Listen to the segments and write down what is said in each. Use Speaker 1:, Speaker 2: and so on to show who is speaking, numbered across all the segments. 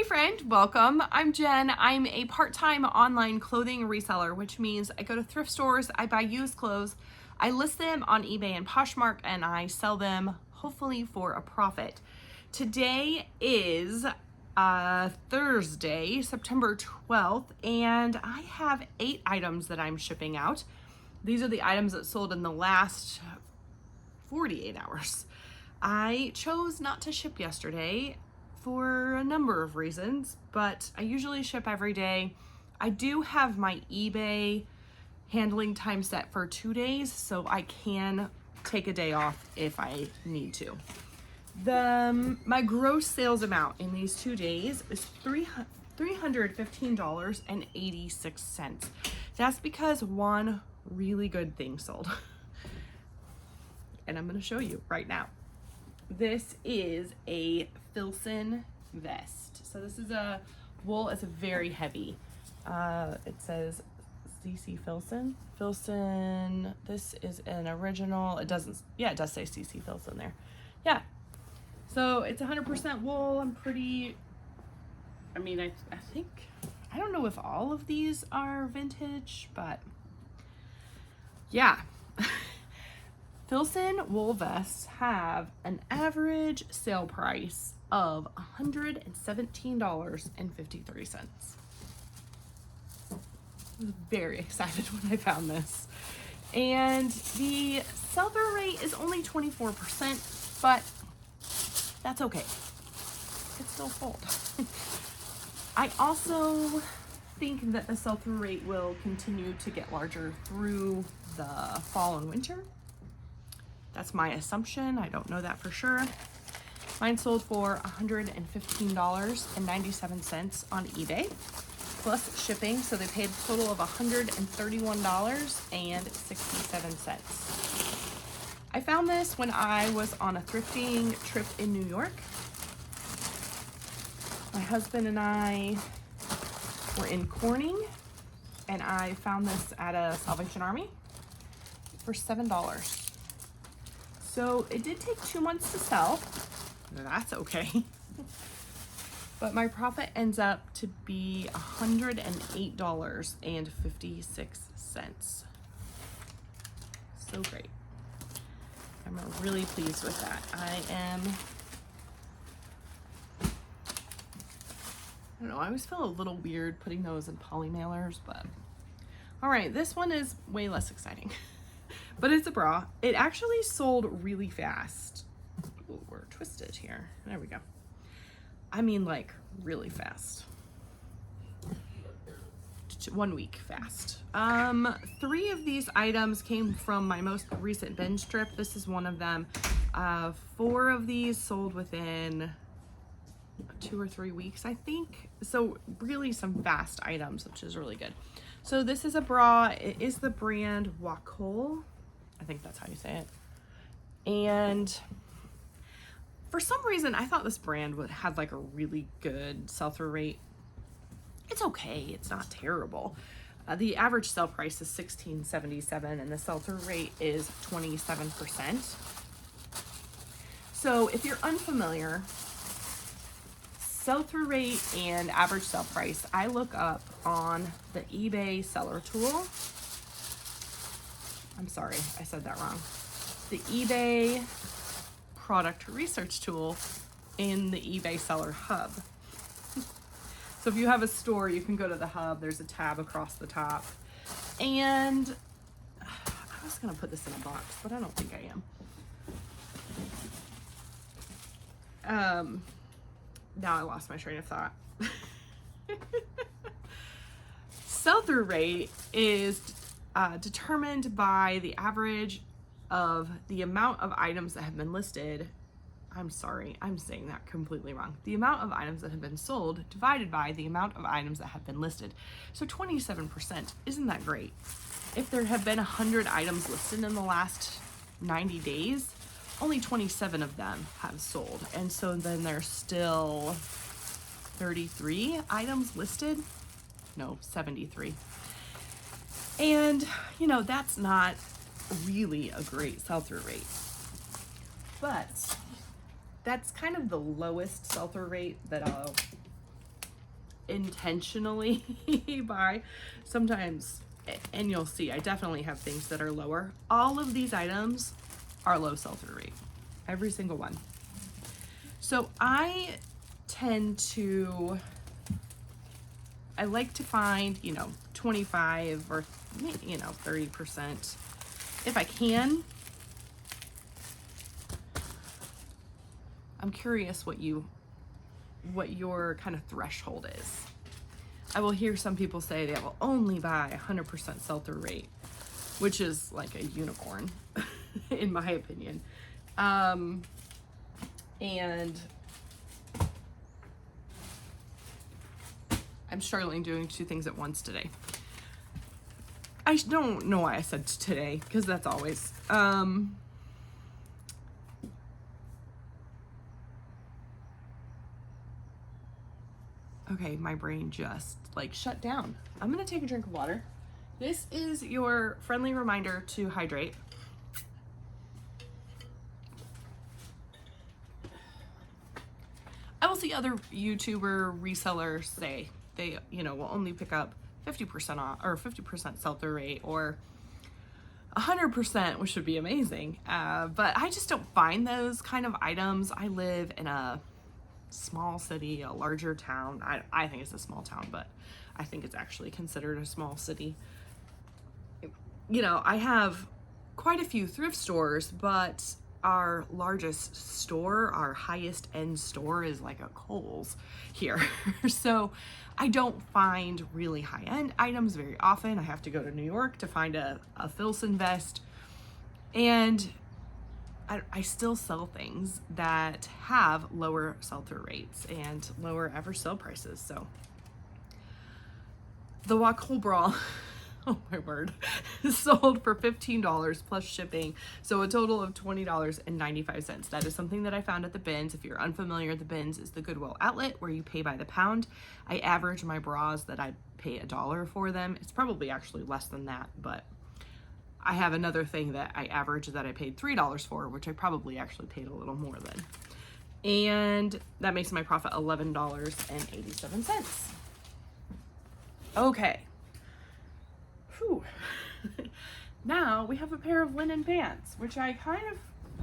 Speaker 1: friend, welcome. I'm Jen. I'm a part-time online clothing reseller, which means I go to thrift stores, I buy used clothes, I list them on eBay and Poshmark, and I sell them hopefully for a profit. Today is Thursday, September 12th, and I have 8 items that I'm shipping out. These are the items that sold in the last 48 hours. I chose not to ship yesterday for a number of reasons, but I usually ship every day. I do have my eBay handling time set for 2 days, so I can take a day off if I need to. My gross sales amount in these 2 days is $315.86. That's because one really good thing sold. And I'm gonna show you right now. This is a Filson vest. So this is a wool, it's very heavy. It says CC Filson. Filson, this is an original, it does say CC Filson there. Yeah. So it's 100% wool. I think, I don't know if all of these are vintage, but yeah. Filson wool vests have an average sale price of $117.53. I was very excited when I found this. And the sell-through rate is only 24%, but that's okay. It's still sold. I also think that the sell-through rate will continue to get larger through the fall and winter. That's my assumption. I don't know that for sure. Mine sold for $115.97 on eBay, plus shipping. So they paid a total of $131.67. I found this when I was on a thrifting trip in New York. My husband and I were in Corning, and I found this at a Salvation Army for $7. So it did take 2 months to sell. That's okay. But my profit ends up to be $108.56. So great. I'm really pleased with that. I don't know, I always feel a little weird putting those in poly mailers, but all right, this one is way less exciting. But it's a bra. It actually sold really fast. Ooh, we're twisted here. There we go. I mean, like, really fast. 1 week fast. 3 of these items came from my most recent binge trip. This is one of them. 4 of these sold within 2 or 3 weeks, I think. So really some fast items, which is really good. So this is a bra. It is the brand Wacol. I think that's how you say it. And for some reason, I thought this brand had like a really good sell-through rate. It's okay. It's not terrible. The average sale price is $16.77 and the sell-through rate is 27%. So if you're unfamiliar, sell-through rate and average sale price, I look up on the eBay seller tool. I'm sorry, I said that wrong. The eBay product research tool in the eBay seller hub. So if you have a store, you can go to the hub. There's a tab across the top. And I was gonna put this in a box, but I don't think I am. Now I lost my train of thought. Sell-through rate is determined by the average of the amount of items that have been listed. I'm sorry, I'm saying that completely wrong. The amount of items that have been sold divided by the amount of items that have been listed. So 27%, isn't that great? If there have been 100 items listed in the last 90 days, only 27 of them have sold. And so then there's still 33 items listed. No, 73. And, you know, that's not really a great sell-through rate. But that's kind of the lowest sell-through rate that intentionally buy. Sometimes, and you'll see, I definitely have things that are lower. All of these items are low sell-through rate. Every single one. So I like to find, 25 or, 30% if I can. I'm curious what your kind of threshold is. I will hear some people say they will only buy 100% sell-through rate, which is like a unicorn, in my opinion. And I'm struggling doing two things at once today. I don't know why I said today, because that's always. Okay, my brain just like shut down. I'm gonna take a drink of water. This is your friendly reminder to hydrate. I will see other YouTuber resellers say they, will only pick up 50% off or 50% sell-through rate or 100%, which would be amazing. But I just don't find those kind of items. I live in a small city, a larger town. I think it's a small town, but I think it's actually considered a small city. I have quite a few thrift stores, but our largest store, our highest end store, is like a Kohl's here. So I don't find really high end items very often. I have to go to New York to find a Filson vest. And I still sell things that have lower sell-through rates and lower average sale prices. So the Wacoal bra, oh my word, sold for $15 plus shipping. So a total of $20.95. That is something that I found at the bins. If you're unfamiliar, the bins is the Goodwill outlet where you pay by the pound. I average my bras that I pay $1 for them. It's probably actually less than that, but I have another thing that I average that I paid $3 for, which I probably actually paid a little more than. And that makes my profit $11.87. Okay. Whew. Now we have a pair of linen pants, which I kind of,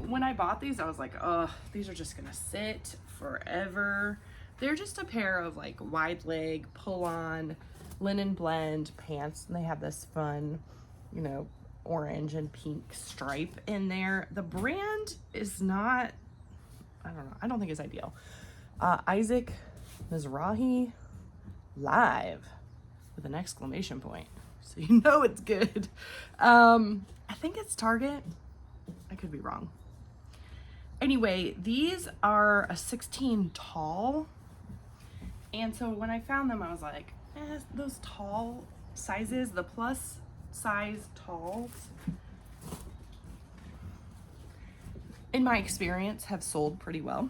Speaker 1: when I bought these, I was like, oh, these are just gonna sit forever. They're just a pair of like wide leg, pull on, linen blend pants. And they have this fun, orange and pink stripe in there. The brand is not, I don't know, I don't think it's ideal. Isaac Mizrahi live with an exclamation point. So it's good. I think it's Target. I could be wrong. Anyway, these are a 16 tall. And so when I found them, I was like, those tall sizes, the plus size talls, in my experience, have sold pretty well.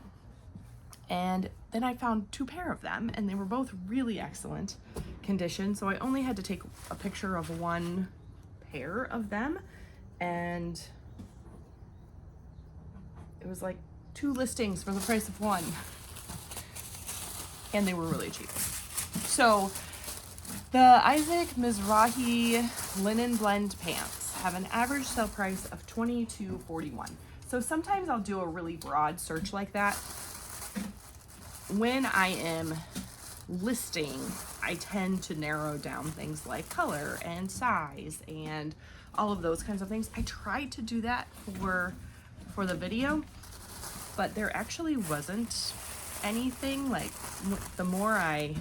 Speaker 1: And then I found two pair of them, and they were both really excellent condition. So I only had to take a picture of one pair of them, and it was like 2 listings for the price of one, and they were really cheap. So the Isaac Mizrahi linen blend pants have an average sale price of $22.41. So sometimes I'll do a really broad search like that. When I am listing, I tend to narrow down things like color and size and all of those kinds of things. I tried to do that for the video, but there actually wasn't anything. Like the more I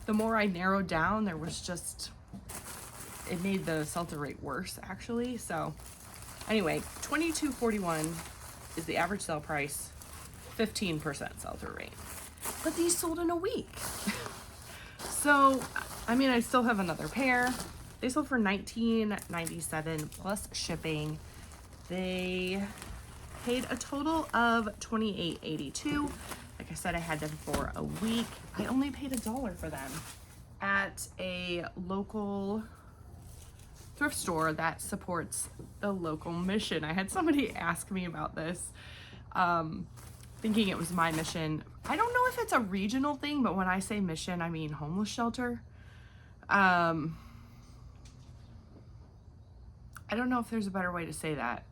Speaker 1: narrowed down, there was just, it made the sell-through rate worse actually. So anyway, $22.41 is the average sale price, 15% sell-through rate. But these sold in a week. So, I still have another pair. They sold for $19.97 plus shipping. They paid a total of $28.82. Like I said, I had them for a week. I only paid $1 for them at a local thrift store that supports the local mission. I had somebody ask me about this. thinking it was my mission. I don't know if it's a regional thing, but when I say mission, I mean homeless shelter. I don't know if there's a better way to say that.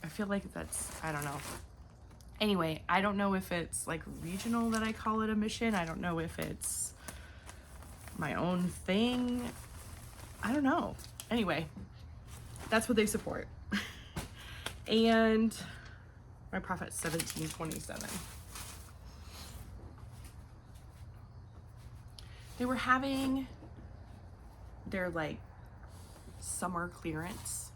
Speaker 1: I feel like that's, I don't know. Anyway, I don't know if it's like regional that I call it a mission. I don't know if it's my own thing. I don't know. Anyway, that's what they support. And my profit's $17.27. They were having their like summer clearance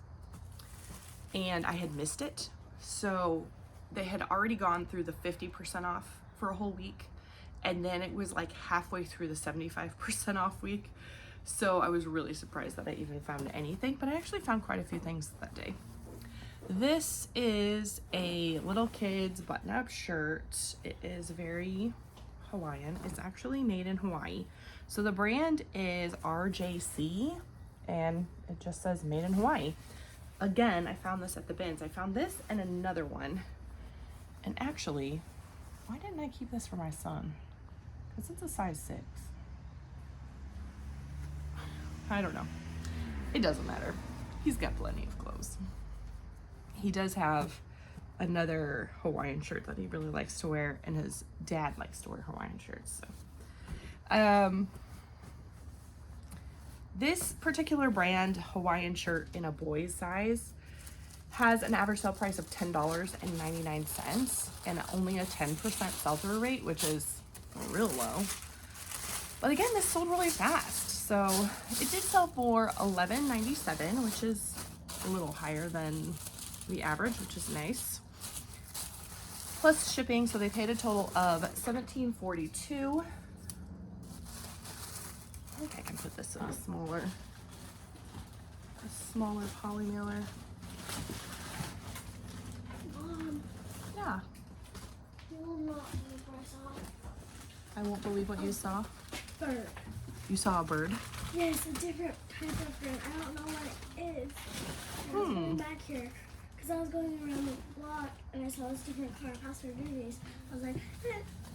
Speaker 1: and I had missed it. So they had already gone through the 50% off for a whole week. And then it was like halfway through the 75% off week. So I was really surprised that I even found anything, but I actually found quite a few things that day. This is a little kid's button-up shirt. It is very Hawaiian. It's actually made in Hawaii. So the brand is RJC and it just says made in Hawaii. Again, I found this at the bins. I found this and another one. And actually, why didn't I keep this for my son? Because it's a size 6. I don't know. It doesn't matter. He's got plenty of clothes. He does have another Hawaiian shirt that he really likes to wear, and his dad likes to wear Hawaiian shirts. So, this particular brand Hawaiian shirt in a boy's size has an average sale price of $10.99 and only a 10% sell-through rate, which is real low. But again, this sold really fast. So it did sell for $11.97, which is a little higher than the average, which is nice. Plus shipping, so they paid a total of $17.42. I think I can put this in a smaller poly mailer. Yeah.
Speaker 2: You will not believe what I saw.
Speaker 1: I won't believe what you saw.
Speaker 2: Bird.
Speaker 1: You saw a bird?
Speaker 2: Yes, a different type of bird. I don't know what it is. And I was going back here because I was going around the block and I saw this different car pass her duties. I was like,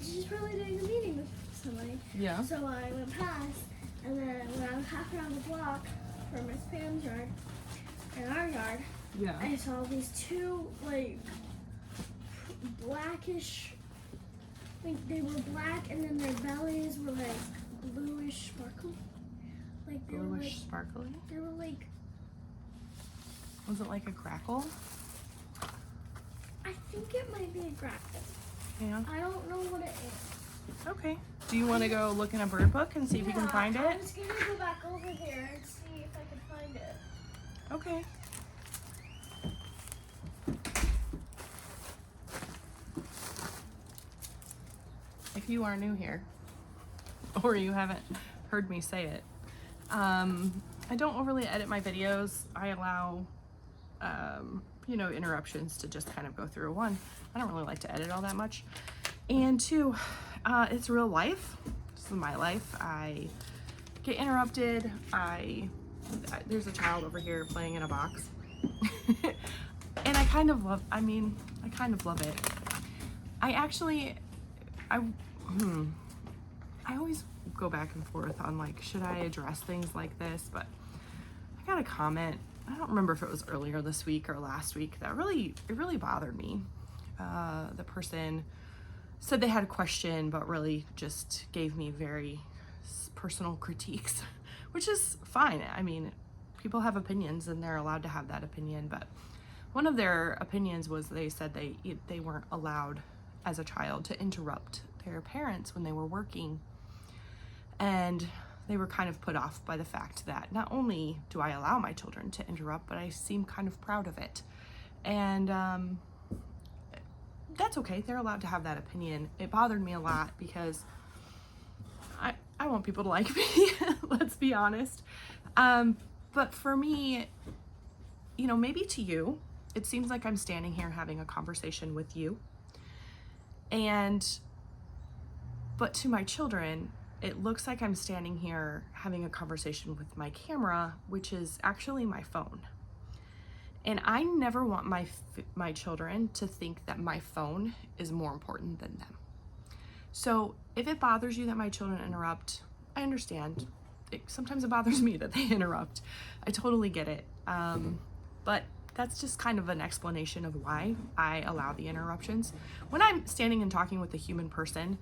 Speaker 2: she's probably doing a meeting with somebody.
Speaker 1: Yeah.
Speaker 2: So I went past, and then when I was half around the block from Miss Pam's yard and our yard,
Speaker 1: Yeah.
Speaker 2: I saw these two like blackish, like they were black and then their bellies were like bluish sparkle. Like they
Speaker 1: Bluish
Speaker 2: were like,
Speaker 1: sparkly?
Speaker 2: they were like,
Speaker 1: Was it like a crackle?
Speaker 2: I think it might be a grackle.
Speaker 1: Yeah.
Speaker 2: I don't know what it is.
Speaker 1: Okay. Do you want to go look in a bird book and see if you can find
Speaker 2: I
Speaker 1: it?
Speaker 2: was gonna go back over there and see if I could find it.
Speaker 1: Okay. If you are new here, or you haven't heard me say it, I don't overly edit my videos. I allow, interruptions to just kind of go through. One, I don't really like to edit all that much. And two, it's real life. This is my life. I get interrupted. There's a child over here playing in a box. And I kind of love it. I always go back and forth on like, should I address things like this? But I got a comment, I don't remember if it was earlier this week or last week, that it really bothered me. The person said they had a question, but really just gave me very personal critiques, which is fine. I mean, people have opinions and they're allowed to have that opinion, but one of their opinions was they said they weren't allowed as a child to interrupt their parents when they were working. And they were kind of put off by the fact that not only do I allow my children to interrupt, but I seem kind of proud of it. And that's okay. They're allowed to have that opinion. It bothered me a lot because I want people to like me, let's be honest. But for me, maybe to you, it seems like I'm standing here having a conversation with you. But to my children, it looks like I'm standing here having a conversation with my camera, which is actually my phone. And I never want my children to think that my phone is more important than them. So if it bothers you that my children interrupt, I understand. Sometimes it bothers me that they interrupt. I totally get it. But that's just kind of an explanation of why I allow the interruptions. When I'm standing and talking with a human person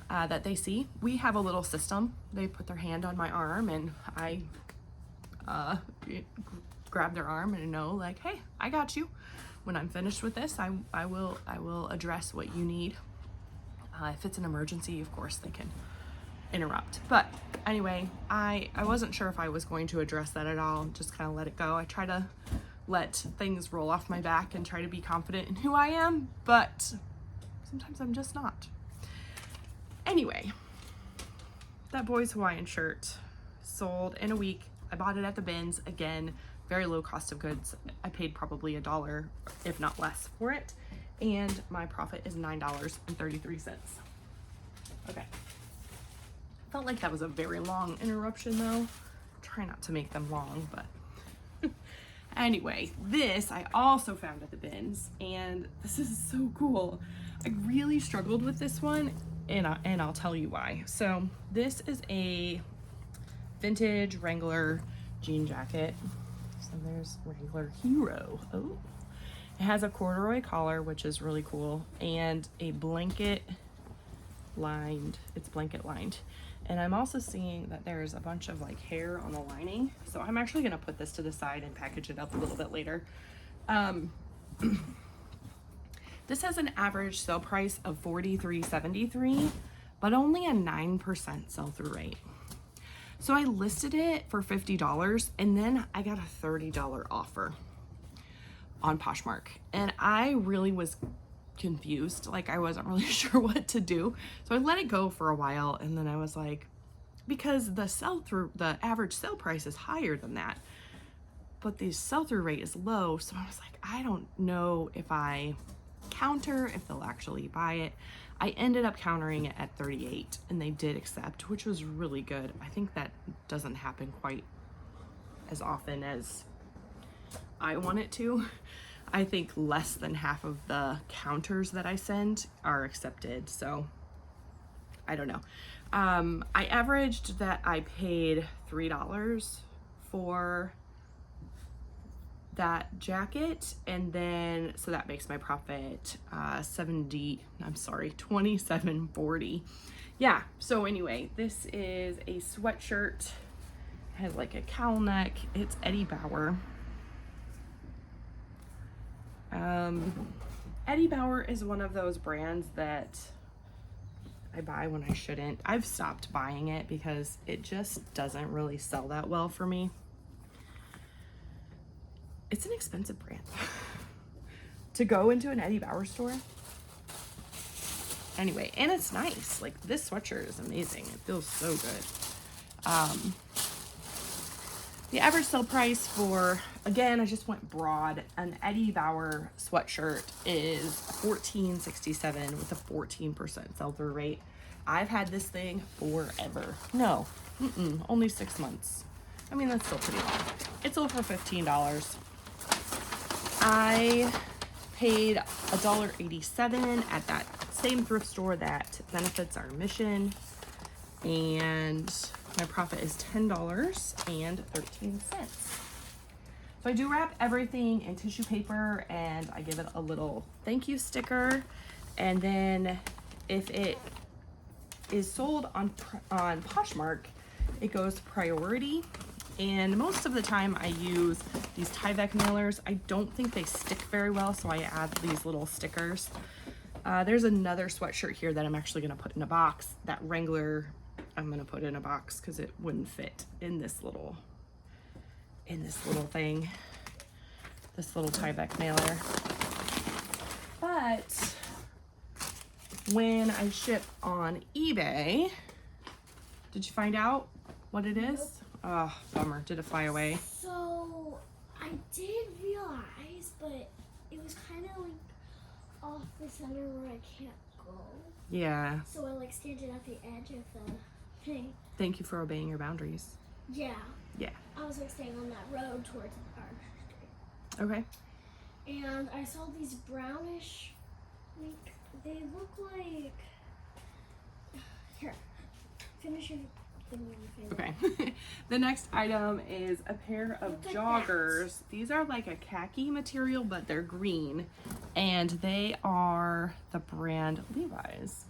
Speaker 1: that they see, we have a little system. They put their hand on my arm and I grab their arm and know like, hey, I got you. When I'm finished with this, I will address what you need. If it's an emergency, of course, they can interrupt. But anyway, I wasn't sure if I was going to address that at all. Just kind of let it go. I try to let things roll off my back and try to be confident in who I am, but sometimes I'm just not. Anyway, that boy's Hawaiian shirt sold in a week. I bought it at the bins. Again, very low cost of goods. I paid probably $1, if not less, for it. And my profit is $9.33. Okay. Felt like that was a very long interruption though. Try not to make them long, but anyway, this I also found at the bins, and this is so cool. I really struggled with this one, and I'll tell you why. So this is a vintage Wrangler jean jacket. So there's Wrangler Hero. Oh, it has a corduroy collar, which is really cool, and a blanket lined. It's blanket lined. And I'm also seeing that there's a bunch of like hair on the lining. So I'm actually gonna put this to the side and package it up a little bit later. This has an average sale price of $43.73, but only a 9% sell-through rate. So I listed it for $50 and then I got a $30 offer on Poshmark. And I really was confused. Like I wasn't really sure what to do. So I let it go for a while, and then I was like, because the average sale price is higher than that, but the sell-through rate is low. So I was like, I don't know if I counter, if they'll actually buy it. I ended up countering it at 38 and they did accept, which was really good. I think that doesn't happen quite as often as I want it to. I think less than half of the counters that I send are accepted. So I don't know. I averaged that I paid $3 for that jacket, and then so that makes my profit $27.40. Yeah, so anyway, this is a sweatshirt. It has like a cowl neck. It's Eddie Bauer. Eddie Bauer is one of those brands that I buy when I shouldn't. I've stopped buying it because it just doesn't really sell that well for me. It's an expensive brand to go into an Eddie Bauer store. Anyway, and it's nice. Like this sweatshirt is amazing. It feels so good. The average sale price for, again, I just went broad, an Eddie Bauer sweatshirt is $14.67 with a 14% sell-through rate. I've had this thing forever. No, only 6 months. I mean, that's still pretty long. It sold for $15. I paid $1.87 at that same thrift store that benefits our mission, and my profit is $10.13. So I do wrap everything in tissue paper and I give it a little thank you sticker. And then if it is sold on Poshmark, it goes priority. And most of the time I use these Tyvek mailers. I don't think they stick very well, so I add these little stickers. There's another sweatshirt here that I'm actually gonna put in a box. That Wrangler, I'm gonna put in a box because it wouldn't fit in this little thing, this little Tyvek mailer. But when I ship on eBay, did you find out what it is? Oh, bummer. Did it fly away?
Speaker 2: So I did realize, but it was kind of like off the center where I can't go.
Speaker 1: Yeah.
Speaker 2: So I like standing at the edge of the thing.
Speaker 1: Thank you for obeying your boundaries.
Speaker 2: Yeah.
Speaker 1: Yeah.
Speaker 2: I was like staying on that road towards our street.
Speaker 1: Okay.
Speaker 2: And I saw these brownish, like, they look like, here, finish your thing.
Speaker 1: Okay. The next item is a pair of
Speaker 2: Look at
Speaker 1: joggers. These are like a khaki material, but they're green. And they are the brand Levi's.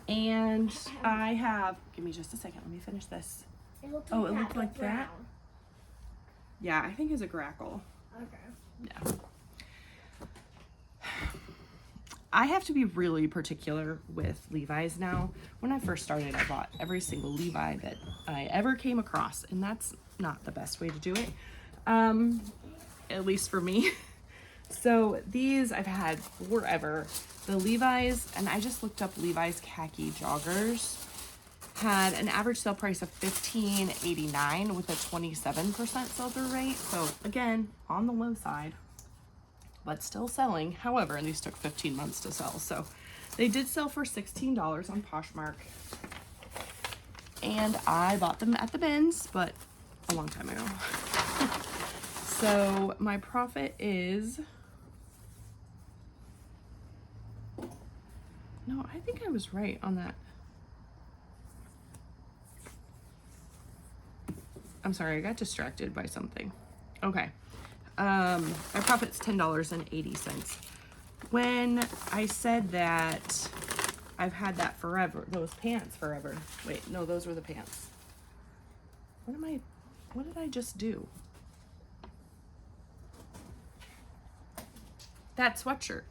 Speaker 1: And I have, give me just a second, let me finish this.
Speaker 2: It looked
Speaker 1: Oh,
Speaker 2: like
Speaker 1: it
Speaker 2: that,
Speaker 1: looked like
Speaker 2: but
Speaker 1: that?
Speaker 2: brown.
Speaker 1: Yeah, I think it's a grackle.
Speaker 2: Okay.
Speaker 1: Yeah. I have to be really particular with Levi's now. When I first started, I bought every single Levi that I ever came across, and that's not the best way to do it, at least for me. So these I've had forever. The Levi's, and I just looked up Levi's khaki joggers, had an average sale price of $15.89 with a 27% sell-through rate. So again, on the low side, but still selling. However, and these took 15 months to sell. So they did sell for $16 on Poshmark. And I bought them at the bins, but a long time ago. So my profit is, no, I think I was right on that. I'm sorry, I got distracted by something. Okay. My profit's $10.80. When I said that I've had that forever, those pants forever. Wait, no, those were the pants. What did I just do? That sweatshirt.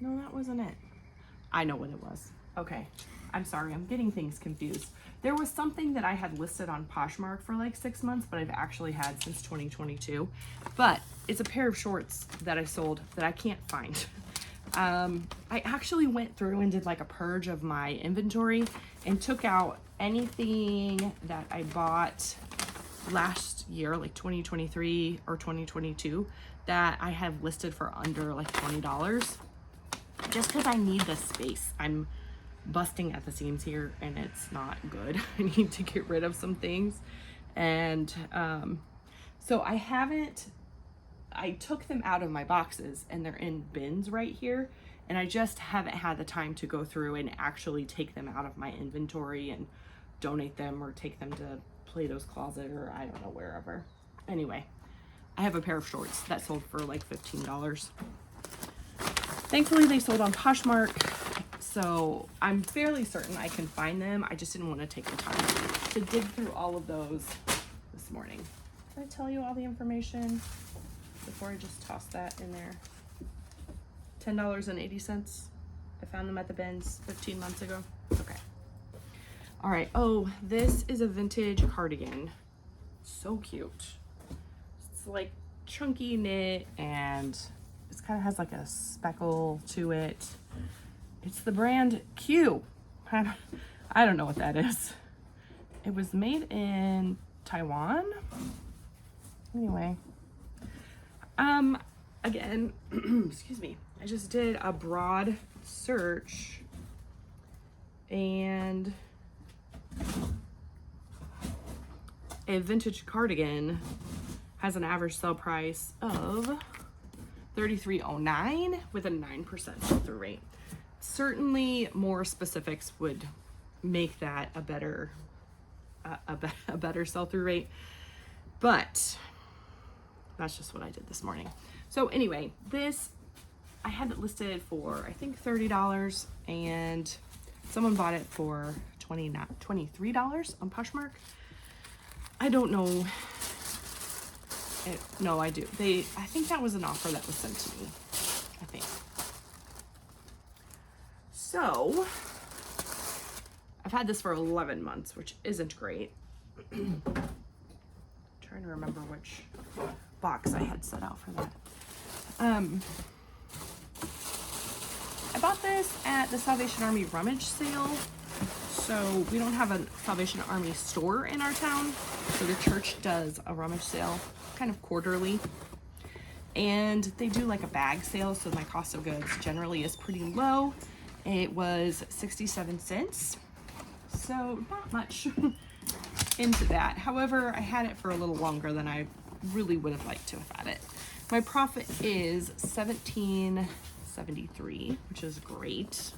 Speaker 1: No, that wasn't it. I know what it was. Okay. I'm sorry, I'm getting things confused. There was something that I had listed on Poshmark for like 6 months, but I've actually had since 2022. But it's a pair of shorts that I sold that I can't find. I actually went through and did like a purge of my inventory and took out anything that I bought last year, like 2023 or 2022, that I have listed for under like $20. Just because I need the space. I'm busting at the seams here and it's not good. I need to get rid of some things. And so I took them out of my boxes and they're in bins right here. And I just haven't had the time to go through and actually take them out of my inventory and donate them or take them to Plato's Closet or I don't know, wherever. Anyway, I have a pair of shorts that sold for like $15. Thankfully, they sold on Poshmark, so I'm fairly certain I can find them. I just didn't want to take the time to dig through all of those this morning. Did I tell you all the information before I just toss that in there? $10.80. I found them at the bins 15 months ago. Okay. All right. Oh, this is a vintage cardigan. So cute. It's like chunky knit and it kind of has like a speckle to it. It's the brand Q. I don't know what that is. It was made in Taiwan. Anyway. Again, excuse me. I just did a broad search and a vintage cardigan has an average sale price of $33.09 with a 9% sell-through rate. Certainly more specifics would make that a better sell-through rate, but that's just what I did this morning. So anyway, this I had it listed for I think $30 and someone bought it for $23 on Poshmark. I don't know. No, I do. I think that was an offer that was sent to me. I think. So, I've had this for 11 months, which isn't great. Trying to remember which box I had set out for that. I bought this at the Salvation Army rummage sale. So we don't have a Salvation Army store in our town. So the church does a rummage sale kind of quarterly. And they do like a bag sale. So my cost of goods generally is pretty low. It was 67 cents. So not much into that. However, I had it for a little longer than I really would have liked to have had it. My profit is $17.73, which is great.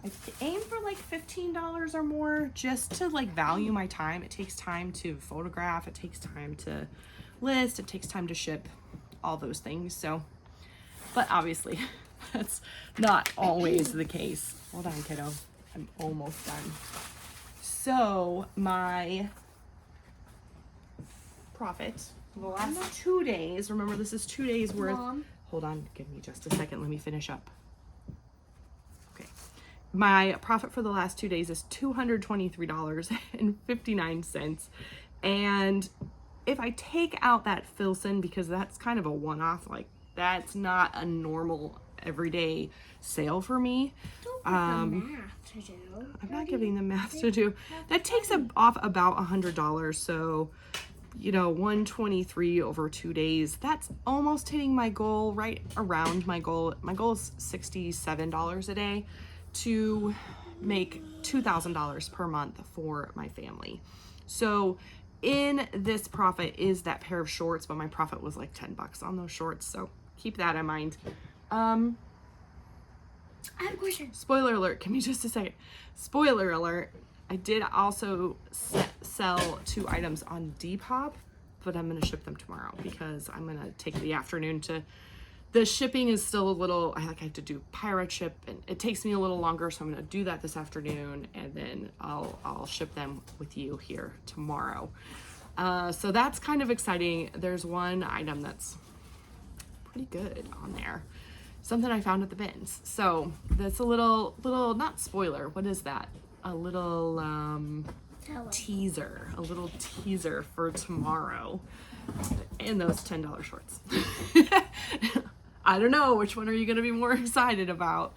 Speaker 1: I aim for like $15 or more just to like value my time. It takes time to photograph, it takes time to list, it takes time to ship, all those things. So, but obviously that's not always the case. Hold on, kiddo. I'm almost done. So my profit for the last 2 days, remember this is 2 days worth.
Speaker 2: Mom.
Speaker 1: Hold on, give me just a second. Let me finish up. Okay. My profit for the last 2 days is $223.59. And if I take out that Filson, because that's kind of a one-off, like that's not a normal everyday sale for me.
Speaker 2: Don't put the math to do.
Speaker 1: I'm not giving them math to do. That takes off about $100. So, you know, 123 over 2 days. That's almost hitting my goal, right around my goal. My goal is $67 a day to make $2,000 per month for my family. So in this profit is that pair of shorts, but my profit was like $10 on those shorts. So keep that in mind.
Speaker 2: I have a question.
Speaker 1: Spoiler alert, give me just a second. Spoiler alert, I did also sell 2 items on Depop, but I'm gonna ship them tomorrow because I'm gonna take the afternoon to, the shipping is still a little, I have to do pirate ship and it takes me a little longer. So I'm gonna do that this afternoon and then I'll ship them with you here tomorrow. So that's kind of exciting. There's one item that's pretty good on there. Something I found at the bins. So that's a little, not spoiler. What is that? A little teaser. A little teaser for tomorrow. And those $10 shorts. I don't know, which one are you gonna be more excited about?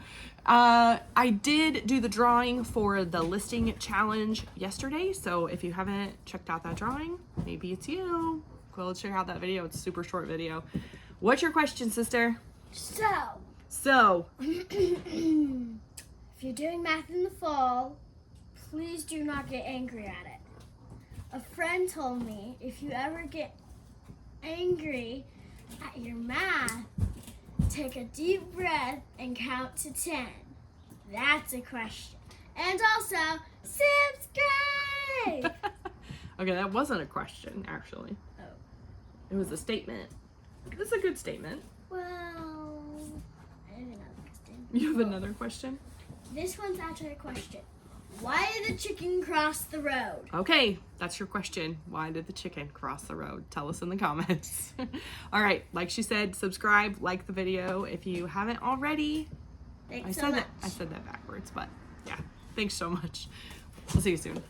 Speaker 1: I did do the drawing for the listing challenge yesterday. So if you haven't checked out that drawing, maybe it's you. Go check out that video. It's a super short video. What's your question, sister?
Speaker 2: So, if you're doing math in the fall, please do not get angry at it. A friend told me if you ever get angry at your math, take a deep breath and count to 10. That's a question. And also, subscribe!
Speaker 1: Okay, that wasn't a question, actually.
Speaker 2: Oh.
Speaker 1: It was a statement. It's a good statement.
Speaker 2: Well, I have another question.
Speaker 1: You have another question?
Speaker 2: This one's actually a question. Why did the chicken cross the road?
Speaker 1: Okay, that's your question. Why did the chicken cross the road? Tell us in the comments. All right, like she said, subscribe, like the video if you haven't already.
Speaker 2: Thanks so much.
Speaker 1: I said that backwards, but yeah, thanks so much. We'll see you soon.